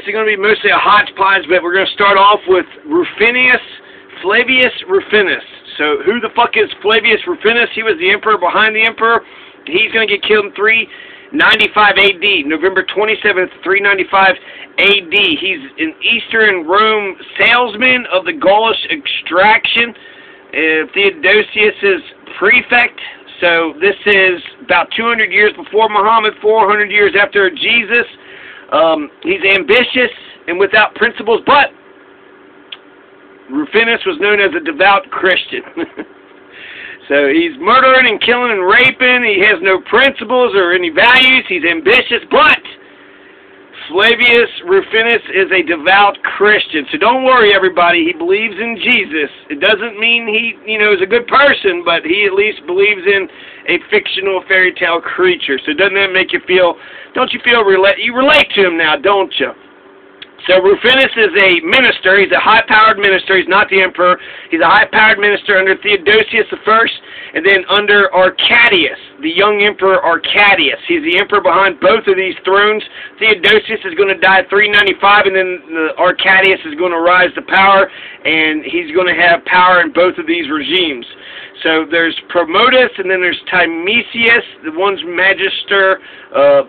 It's going to be mostly a hodgepodge, but we're going to start off with Flavius Rufinus. So who the fuck is Flavius Rufinus? He was the emperor behind the emperor. He's going to get killed in 395 AD, November 27th, 395 AD. He's an Eastern Rome salesman of the Gaulish extraction. Theodosius' prefect. So this is about 200 years before Muhammad, 400 years after Jesus. He's ambitious and without principles, but Rufinus was known as a devout Christian. So he's murdering and killing and raping. He has no principles or any values. He's ambitious, but Flavius Rufinus is a devout Christian. So don't worry, everybody. He believes in Jesus. It doesn't mean he, is a good person, but he at least believes in a fictional fairy tale creature. So doesn't that make you feel, don't you feel, you relate to him now, don't you? So Rufinus is a minister. He's a high-powered minister. He's not the emperor. He's a high-powered minister under Theodosius I, and then under Arcadius, the young emperor Arcadius. He's the emperor behind both of these thrones. Theodosius is going to die at 395, and then Arcadius is going to rise to power, and he's going to have power in both of these regimes. So there's Promotus, and then there's Timesius, the one's Magister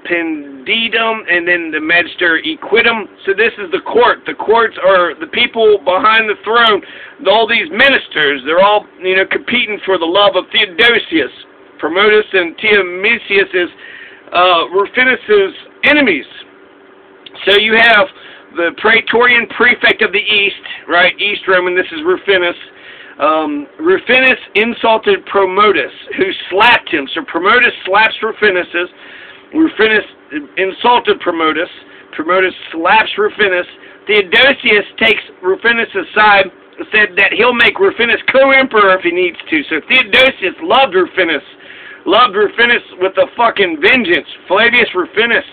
Pendidum, and then the Magister Equitum. So this is the court. The courts are the people behind the throne. All these ministers, they're all, competing for the love of Theodosius. Promotus and Timesius is Rufinus's enemies. So you have the Praetorian prefect of the East, right? East Roman. This is Rufinus. Rufinus insulted Promotus, who slapped him. So Promotus slaps Rufinus. Rufinus insulted Promotus. Promotus slaps Rufinus. Theodosius takes Rufinus aside and said that he'll make Rufinus co-emperor if he needs to. So Theodosius loved Rufinus with a fucking vengeance. Flavius Rufinus.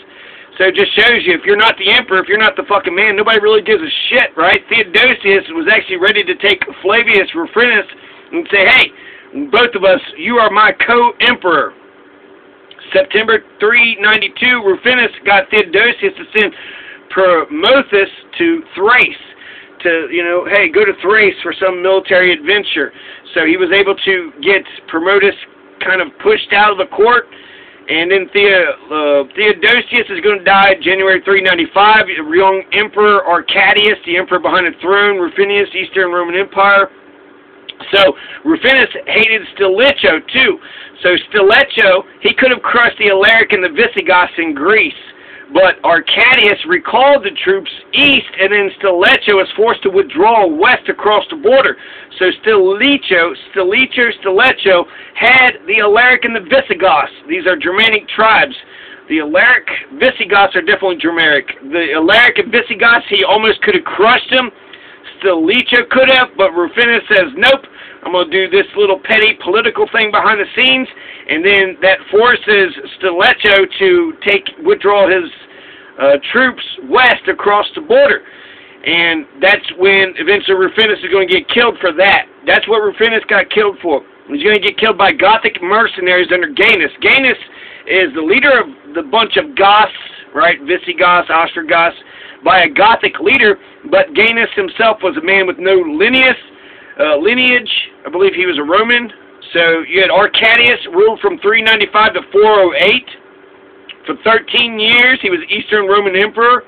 So it just shows you, if you're not the emperor, if you're not the fucking man, nobody really gives a shit, right? Theodosius was actually ready to take Flavius Rufinus and say, hey, both of us, you are my co-emperor. September 392, Rufinus got Theodosius to send Promotus to Thrace, to, hey, go to Thrace for some military adventure. So he was able to get Promotus kind of pushed out of the court. And then Theodosius is going to die January 395. Young Emperor Arcadius, the emperor behind the throne, Rufinus, Eastern Roman Empire. So Rufinus hated Stilicho too. So Stilicho, he could have crushed the Alaric and the Visigoths in Greece. But Arcadius recalled the troops east, and then Stilicho was forced to withdraw west across the border. So Stilicho had the Alaric and the Visigoths. These are Germanic tribes. The Alaric Visigoths are definitely Germanic. The Alaric and Visigoths, he almost could have crushed them. Stilicho could have, but Rufinus says, nope, I'm going to do this little petty political thing behind the scenes, and then that forces Stilicho to withdraw his troops west across the border. And that's when eventually Rufinus is going to get killed for that. That's what Rufinus got killed for. He's going to get killed by Gothic mercenaries under Gaius. Gaius is the leader of the bunch of Goths, right? Visigoths, Ostrogoths, by a Gothic leader, but Gaius himself was a man with no lineage. I believe he was a Roman. So you had Arcadius, ruled from 395 to 408. For 13 years, he was Eastern Roman Emperor.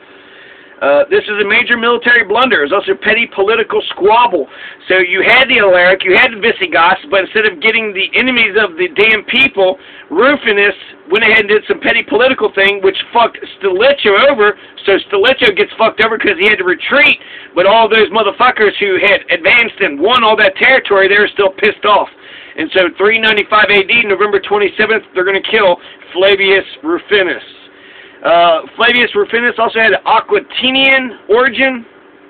This is a major military blunder. It was also a petty political squabble. So you had the Alaric, you had the Visigoths, but instead of getting the enemies of the damn people, Rufinus went ahead and did some petty political thing, which fucked Stilicho over. So Stilicho gets fucked over because he had to retreat, but all those motherfuckers who had advanced and won all that territory, they were still pissed off. And so 395 AD, November 27th, they're going to kill Flavius Rufinus. Flavius Rufinus also had an Aquitanian origin,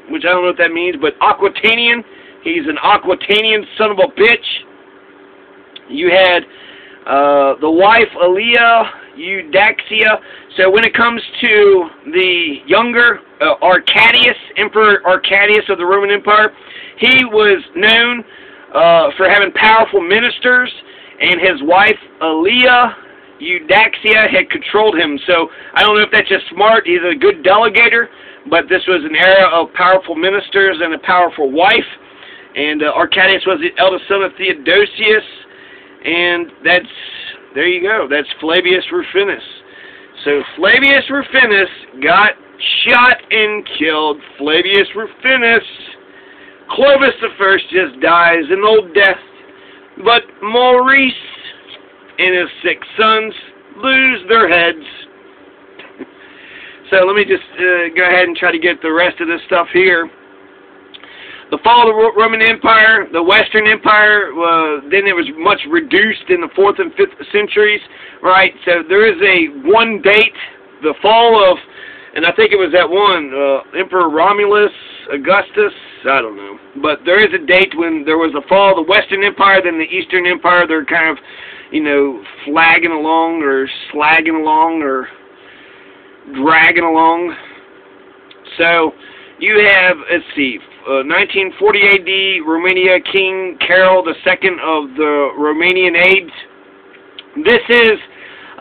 which I don't know what that means, but Aquitanian. He's an Aquitanian son of a bitch. You had the wife, Eudaxia. So when it comes to the younger Arcadius, Emperor Arcadius of the Roman Empire, he was known for having powerful ministers, and his wife, Eudaxia, had controlled him. So I don't know if that's just smart. He's a good delegator, But this was an era of powerful ministers and a powerful wife. And Arcadius was the eldest son of Theodosius. And there you go. That's Flavius Rufinus. So Flavius Rufinus got shot and killed. Flavius Rufinus. Clovis I just dies an old death. But Maurice and his 6 sons lose their heads. So let me just go ahead and try to get the rest of this stuff here. The fall of the Roman Empire, the Western Empire, then it was much reduced in the 4th and 5th centuries, right? So there is one date, the fall of, and I think it was that one, Emperor Romulus, Augustus, I don't know. But there is a date when there was a fall of the Western Empire, then the Eastern Empire. They're kind of, flagging along or slagging along or dragging along. So you have, let's see, 1940 AD, Romania, King Carol II of the Romanian age. This is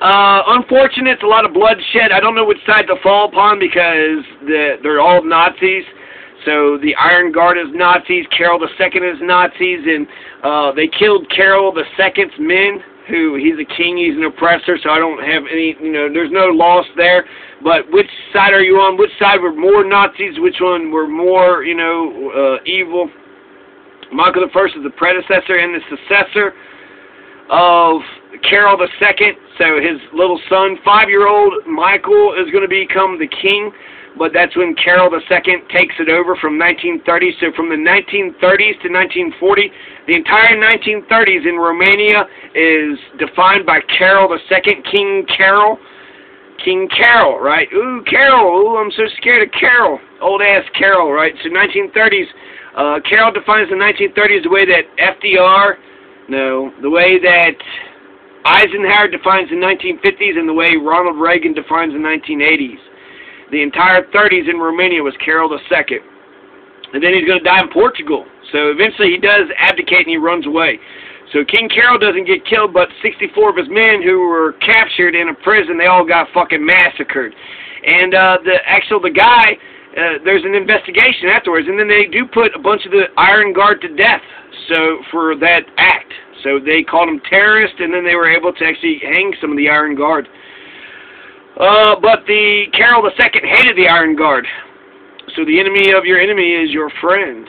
unfortunate. It's a lot of bloodshed. I don't know which side to fall upon because they're all Nazis. So the Iron Guard is Nazis, Carol II is Nazis, and they killed Carol II's men, he's a king, he's an oppressor, so I don't have any, there's no loss there. But which side are you on? Which side were more Nazis? Which one were more, evil? Michael I is the predecessor and the successor of Carol II. So his little son, 5-year-old Michael, is going to become the king. But that's when Carol II takes it over from 1930. So from the 1930s to 1940, the entire 1930s in Romania is defined by Carol II, King Carol. King Carol, right? Ooh, Carol. Ooh, I'm so scared of Carol. Old-ass Carol, right? So 1930s. Carol defines the 1930s the way that the way that Eisenhower defines the 1950s and the way Ronald Reagan defines the 1980s. The entire 30s in Romania was Carol II. And then he's going to die in Portugal. So eventually he does abdicate and he runs away. So King Carol doesn't get killed, but 64 of his men who were captured in a prison, they all got fucking massacred. And the guy, there's an investigation afterwards, and then they do put a bunch of the Iron Guard to death for that act. So they called them terrorists, and then they were able to actually hang some of the Iron Guard. But the Carol II hated the Iron Guard. So the enemy of your enemy is your friend.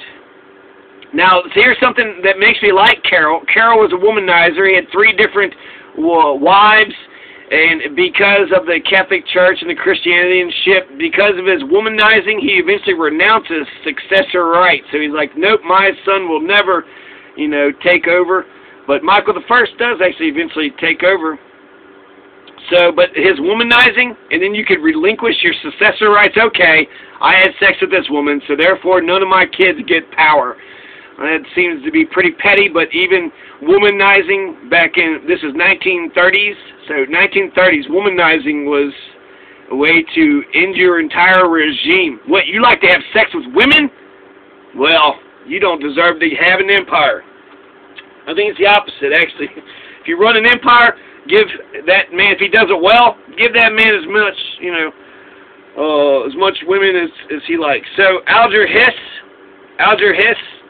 Now, here's something that makes me like Carol. Carol was a womanizer. He had 3 different wives, and because of the Catholic Church and the Christianity, because of his womanizing, he eventually renounces successor rights. So he's like, nope, my son will never, take over. But Michael I does actually eventually take over. So, but his womanizing, and then you could relinquish your successor rights. Okay, I had sex with this woman, so therefore none of my kids get power. That seems to be pretty petty, but even womanizing back in, this is 1930s, so 1930s, womanizing was a way to end your entire regime. What, you like to have sex with women? Well, you don't deserve to have an empire. I think it's the opposite, actually. If you run an empire, give that man, if he does it well, give that man as much, as much women as he likes. So Alger Hiss,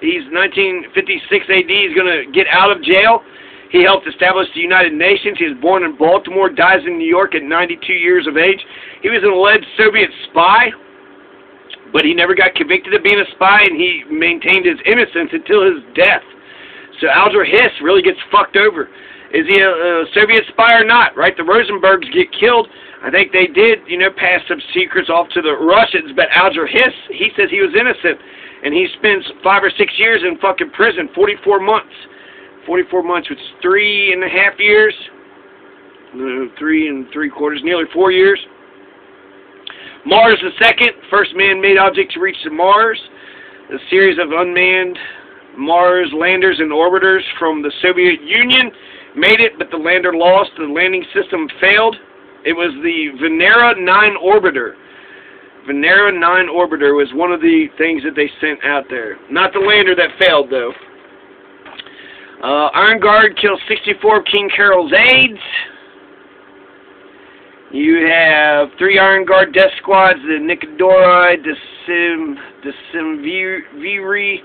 he's 1956 AD. He's going to get out of jail. He helped establish the United Nations. He was born in Baltimore, dies in New York at 92 years of age. He was an alleged Soviet spy, but he never got convicted of being a spy, and he maintained his innocence until his death. So Alger Hiss really gets fucked over. Is he a Soviet spy or not, right? The Rosenbergs get killed. I think they did, pass some secrets off to the Russians, but Alger Hiss, he says he was innocent. And he spends 5 or 6 years in fucking prison, 44 months. 44 months, which is 3.5 years. 3 3/4, nearly 4 years. Mars II, first man-made object to reach to Mars. A series of unmanned Mars landers and orbiters from the Soviet Union made it, but the lander lost. The landing system failed. It was the Venera 9 orbiter. Venera 9 orbiter was one of the things that they sent out there. Not the lander that failed, though. Iron Guard kills 64 of King Carol's aides. You have 3 Iron Guard death squads, the Nicodori, Decemviri,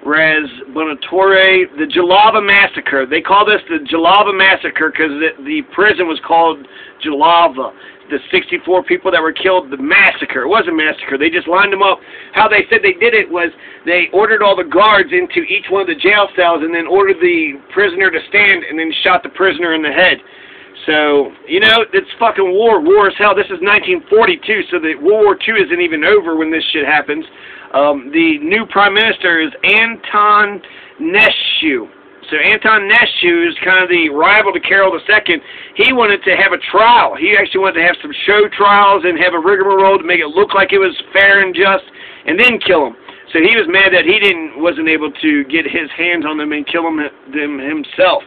Razbonatore, the Jalava Massacre. They call this the Jalava Massacre because the prison was called Jalava. The 64 people that were killed, the massacre. It wasn't a massacre. They just lined them up. How they said they did it was they ordered all the guards into each one of the jail cells and then ordered the prisoner to stand and then shot the prisoner in the head. So, you know, it's fucking war. War is hell. This is 1942, so the World War II isn't even over when this shit happens. The new prime minister is Anton Nescu. So Anton Nescu is kind of the rival to Carol II. He wanted to have a trial. He actually wanted to have some show trials and have a rigmarole to make it look like it was fair and just, and then kill him. So he was mad that he wasn't able to get his hands on them and kill them himself.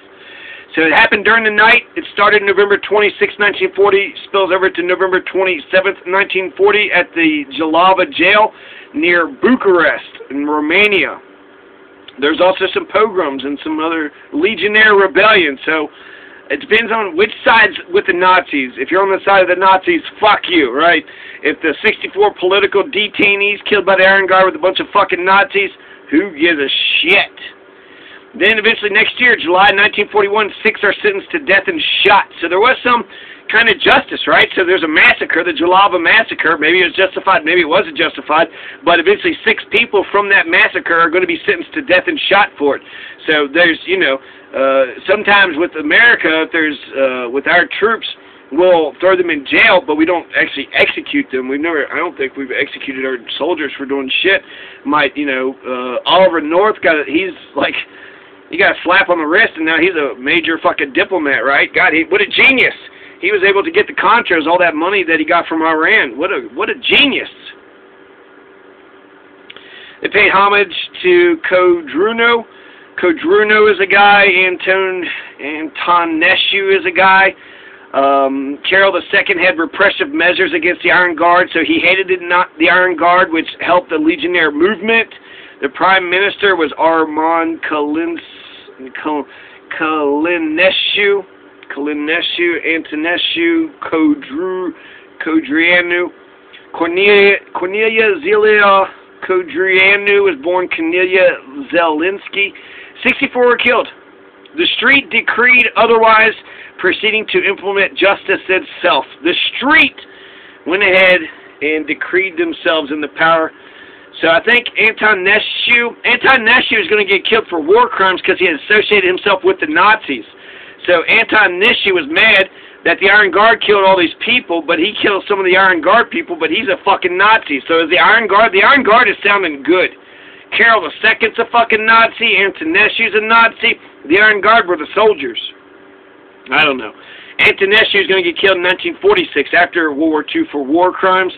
So it happened during the night. It started November 26, 1940, spills over to November 27, 1940 at the Jalava jail near Bucharest in Romania. There's also some pogroms and some other legionnaire rebellions. So it depends on which side's with the Nazis. If you're on the side of the Nazis, fuck you, right? If the 64 political detainees killed by the Iron Guard with a bunch of fucking Nazis, who gives a shit? Then eventually next year, July 1941, 6 are sentenced to death and shot. So there was some kind of justice, right? So there's a massacre, the Jalava Massacre. Maybe it was justified, maybe it wasn't justified, but eventually 6 people from that massacre are going to be sentenced to death and shot for it. So there's, you know, sometimes with America, there's, with our troops, we'll throw them in jail, but we don't actually execute them. I don't think we've executed our soldiers for doing shit. You know, Oliver North he's like, he got a slap on the wrist, and now he's a major fucking diplomat, right? God, what a genius. He was able to get the Contras, all that money that he got from Iran. What a genius. They paid homage to Codruno. Codruno is a guy. Anton Nescu is a guy. Carol II had repressive measures against the Iron Guard, so he hated the Iron Guard, which helped the legionnaire movement. The prime minister was Armand Călinescu, Antonescu, Codreanu. Cornelia Zelia Codreanu was born Cornelia Zelinski. 64 were killed. The street decreed otherwise, proceeding to implement justice itself. The street went ahead and decreed themselves in the power. So I think Anton Nescu is going to get killed for war crimes because he had associated himself with the Nazis. So Anton Nescu was mad that the Iron Guard killed all these people, but he killed some of the Iron Guard people, but he's a fucking Nazi. So is the Iron Guard is sounding good. Carol II's a fucking Nazi, Anton Nescu's a Nazi, the Iron Guard were the soldiers. I don't know. Anton Nescu is going to get killed in 1946 after World War II for war crimes,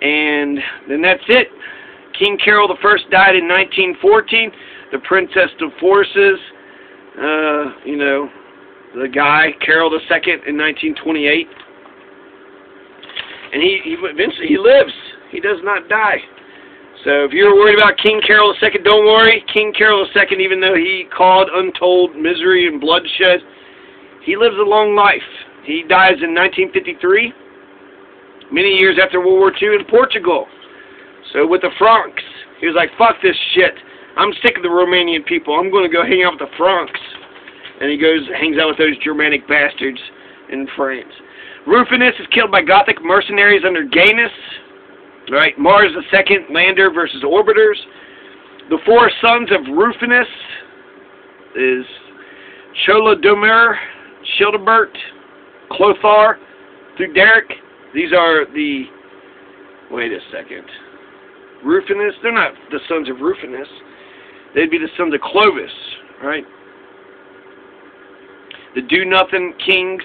and then that's it. King Carol I died in 1914. The Princess of Forces, you know, the guy, Carol II, in 1928. And he eventually lives. He does not die. So if you're worried about King Carol II, don't worry. King Carol II, even though he caused untold misery and bloodshed, he lives a long life. He dies in 1953, many years after World War II in Portugal. So with the Franks, he was like, fuck this shit. I'm sick of the Romanian people. I'm going to go hang out with the Franks. And he hangs out with those Germanic bastards in France. Rufinus is killed by Gothic mercenaries under Gaius. Right, Mars II, Lander versus Orbiters. The 4 sons of Rufinus is Cholodomir, Childebert, Clothar, Theuderic. These are the... Wait a second. Rufinus? They're not the sons of Rufinus. They'd be the sons of Clovis, right? The do-nothing kings.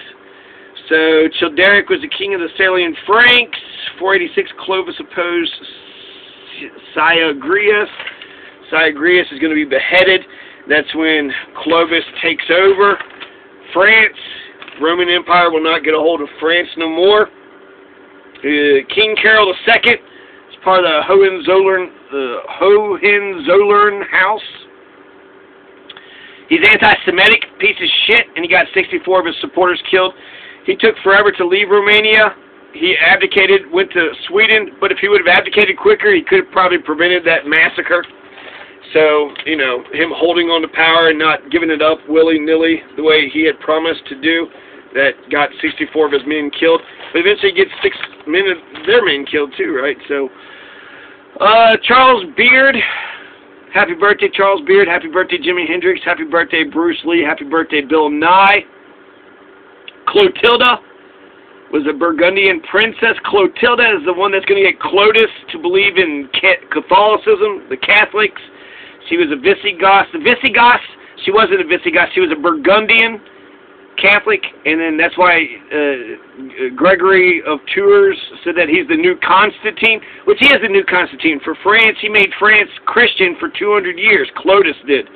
So Childeric was the king of the Salian Franks. 486, Clovis opposed Syagrius. Syagrius is going to be beheaded. That's when Clovis takes over France. Roman Empire will not get a hold of France no more. King Carol II is part of the Hohenzollern house. He's anti-Semitic, piece of shit, and he got 64 of his supporters killed. He took forever to leave Romania. He abdicated, went to Sweden, but if he would have abdicated quicker, he could have probably prevented that massacre. So, you know, him holding on to power and not giving it up willy-nilly the way he had promised to do, that got 64 of his men killed. But eventually he gets 6 men of their men killed too, right? So, Charles Beard, happy birthday, Charles Beard. Happy birthday, Jimi Hendrix. Happy birthday, Bruce Lee. Happy birthday, Bill Nye. Clotilda was a Burgundian princess. Clotilda is the one that's going to get Clovis to believe in Catholicism, the Catholics. She was a Visigoth. The Visigoths, she wasn't a Visigoth. She was a Burgundian Catholic, and then that's why Gregory of Tours said that he's the new Constantine, which he is the new Constantine. For France, he made France Christian for 200 years. Clovis did.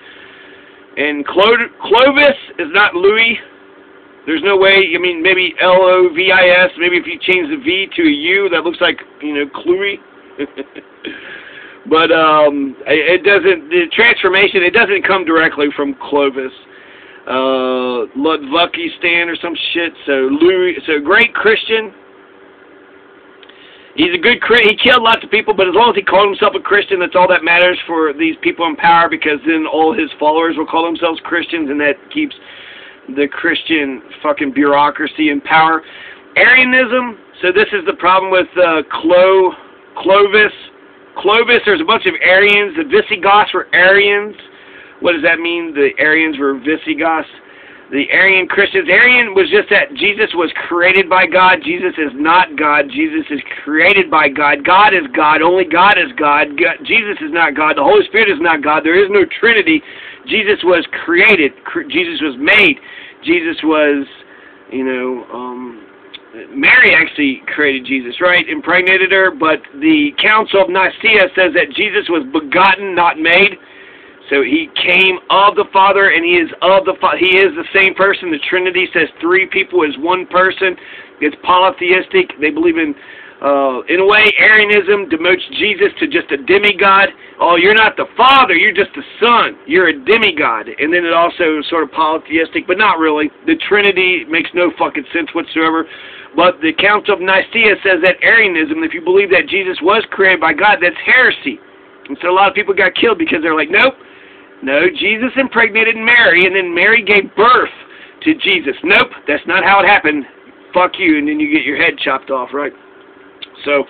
And Clovis is not Louis. There's no way, I mean, maybe L-O-V-I-S, maybe if you change the V to a U, that looks like, you know, Chloe. But it doesn't, the transformation, it doesn't come directly from Clovis. Ludvukistan or some shit. So Louis, so great Christian. He's a good Christian. He killed lots of people, but as long as he called himself a Christian, that's all that matters for these people in power, because then all his followers will call themselves Christians, and that keeps the Christian fucking bureaucracy in power. Arianism, so this is the problem with Clovis. Clovis, there's a bunch of Arians. The Visigoths were Arians. What does that mean? The Arians were Visigoths. The Arian Christians. Arian was just that Jesus was created by God. Jesus is not God. Jesus is created by God. God is God. Only God is God. Jesus is not God. The Holy Spirit is not God. There is no Trinity. Jesus was created. Jesus was made. Jesus was, you know, Mary actually created Jesus, right? Impregnated her, but the Council of Nicaea says that Jesus was begotten, not made. So he came of the Father, and he is of the Father. He is the same person. The Trinity says 3 people is 1 person. It's polytheistic. They believe in a way, Arianism demotes Jesus to just a demigod. Oh, you're not the Father. You're just the Son. You're a demigod. And then it also is sort of polytheistic, but not really. The Trinity makes no fucking sense whatsoever. But the Council of Nicaea says that Arianism, if you believe that Jesus was created by God, that's heresy. And so a lot of people got killed because they're like, nope. No, Jesus impregnated Mary, and then Mary gave birth to Jesus. Nope, that's not how it happened. Fuck you, and then you get your head chopped off, right? So,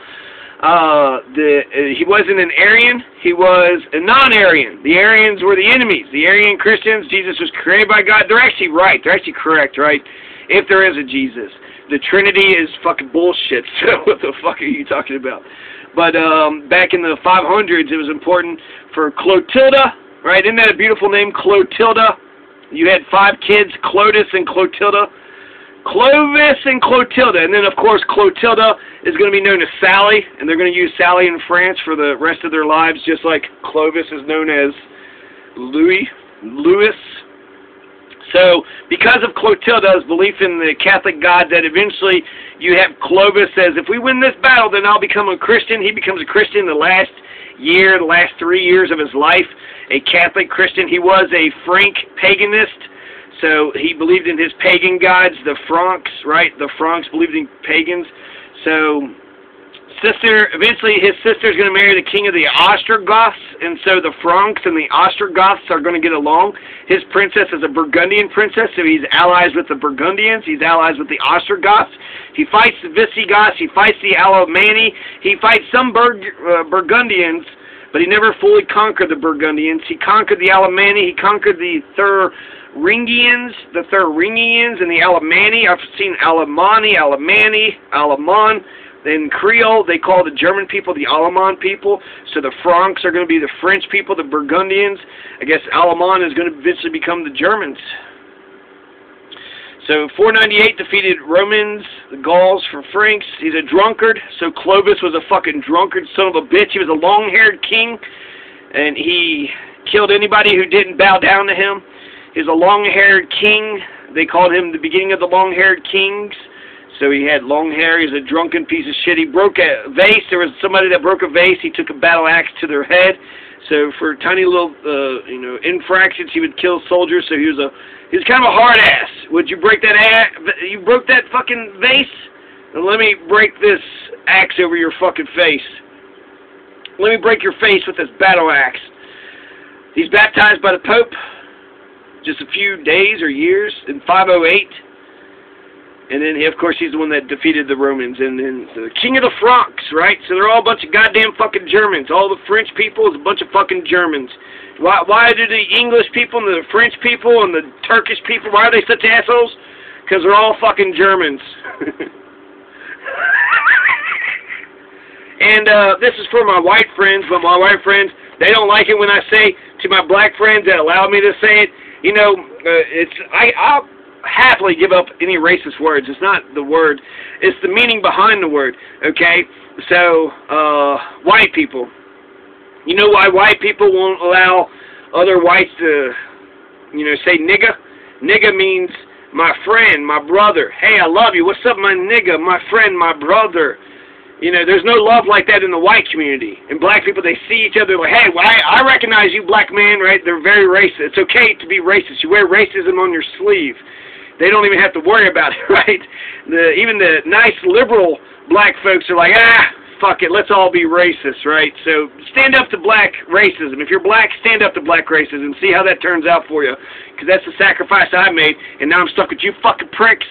he wasn't an Arian, he was a non-Arian. The Arians were the enemies. The Arian Christians, Jesus was created by God. They're actually right. They're actually correct, right? If there is a Jesus. The Trinity is fucking bullshit, so what the fuck are you talking about? But back in the 500s, it was important for Clotilda. Right, isn't that a beautiful name, Clotilda? You had 5 kids, Clovis and Clotilda. Clovis and Clotilda. And then, of course, Clotilda is going to be known as Sally, and they're going to use Sally in France for the rest of their lives, just like Clovis is known as Louis. So, because of Clotilda's belief in the Catholic God, that eventually you have Clovis says, if we win this battle, then I'll become a Christian. He becomes a Christian the last 3 years of his life. A Catholic Christian. He was a Frank paganist, so he believed in his pagan gods, the Franks, right? The Franks believed in pagans. So, eventually his sister is going to marry the king of the Ostrogoths, and so the Franks and the Ostrogoths are going to get along. His princess is a Burgundian princess, so he's allies with the Burgundians. He's allies with the Ostrogoths. He fights the Visigoths. He fights the Alemanni. He fights some Burgundians, but he never fully conquered the Burgundians. He conquered the Alemanni. He conquered the Thuringians, and the Alemanni. I've seen Alemanni, Alaman. In Creole, they call the German people the Alaman people. So the Franks are going to be the French people, the Burgundians. I guess Alaman is going to eventually become the Germans. So 498 defeated Romans, the Gauls for Franks. He's a drunkard. So Clovis was a fucking drunkard son of a bitch. He was a long-haired king, and he killed anybody who didn't bow down to him. He's a long-haired king. They called him the beginning of the long-haired kings. So he had long hair. He's a drunken piece of shit. He broke a vase. There was somebody that broke a vase. He took a battle axe to their head. So for tiny little, you know, infractions, he would kill soldiers. So he was kind of a hard ass. Would you break that you broke that fucking vase? Then let me break this axe over your fucking face. Let me break your face with this battle axe. He's baptized by the Pope just a few days or years in 508. And then, of course, he's the one that defeated the Romans. And then the king of the Franks, right? So they're all a bunch of goddamn fucking Germans. All the French people is a bunch of fucking Germans. Why do the English people and the French people and the Turkish people, why are they such assholes? Because they're all fucking Germans. And this is for my white friends, but my white friends, they don't like it when I say to my black friends that allow me to say it. You know, I'll happily give up any racist words. It's not the word, it's the meaning behind the word, okay? So, white people. You know why white people won't allow other whites to, you know, say nigga? Nigga means my friend, my brother. Hey, I love you. What's up, my nigga, my friend, my brother? You know, there's no love like that in the white community. And black people, they see each other like, hey, well, I recognize you, black man, right? They're very racist. It's okay to be racist. You wear racism on your sleeve. They don't even have to worry about it, right? Even the nice liberal black folks are like, fuck it, let's all be racist, right? So stand up to black racism. If you're black, stand up to black racism. See how that turns out for you. Because that's the sacrifice I made, and now I'm stuck with you fucking pricks.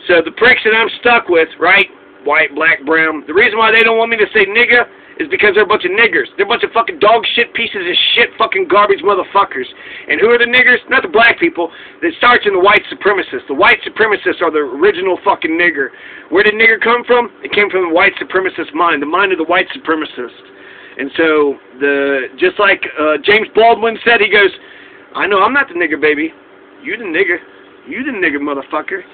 So the pricks that I'm stuck with, right? White, black, brown. The reason why they don't want me to say nigga is because they're a bunch of niggers. They're a bunch of fucking dog shit, pieces of shit, fucking garbage motherfuckers. And who are the niggers? Not the black people. It starts in the white supremacists. The white supremacists are the original fucking nigger. Where did nigger come from? It came from the white supremacist mind, the mind of the white supremacist. And so, just like James Baldwin said, he goes, I know I'm not the nigger, baby. You the nigger. You the nigger, motherfucker.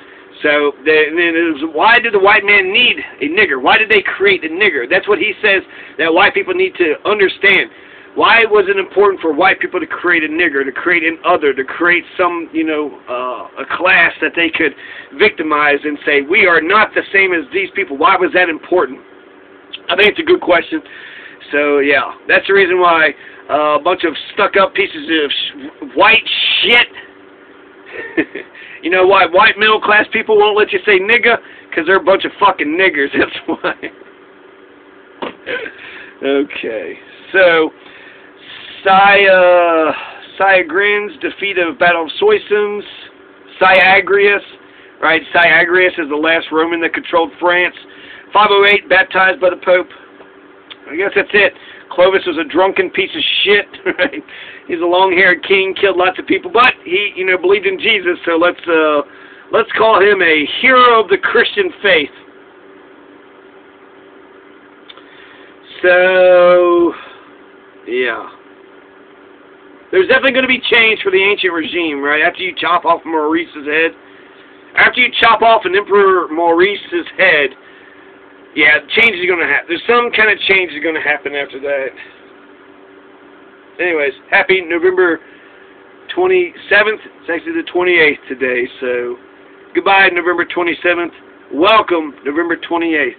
So, then it was, why did the white man need a nigger? Why did they create a nigger? That's what he says that white people need to understand. Why was it important for white people to create a nigger, to create an other, to create some, you know, a class that they could victimize and say, we are not the same as these people? Why was that important? I think it's a good question. So, yeah, that's the reason why a bunch of stuck-up pieces of white shit. You know why white middle-class people won't let you say nigga? Because they're a bunch of fucking niggers, that's why. Okay, so, Syagrin's defeat of Battle of Soissons, Syagrius, right? Syagrius is the last Roman that controlled France. 508, baptized by the Pope. I guess that's it. Clovis was a drunken piece of shit, right? He's a long-haired king, killed lots of people, but he, you know, believed in Jesus, so let's call him a hero of the Christian faith. So, yeah. There's definitely going to be change for the ancient regime, right? After you chop off Maurice's head. After you chop off an Emperor Maurice's head, yeah, change is going to happen. There's some kind of change is going to happen after that. Anyways, happy November 27th. It's actually the 28th today, so goodbye, November 27th. Welcome, November 28th.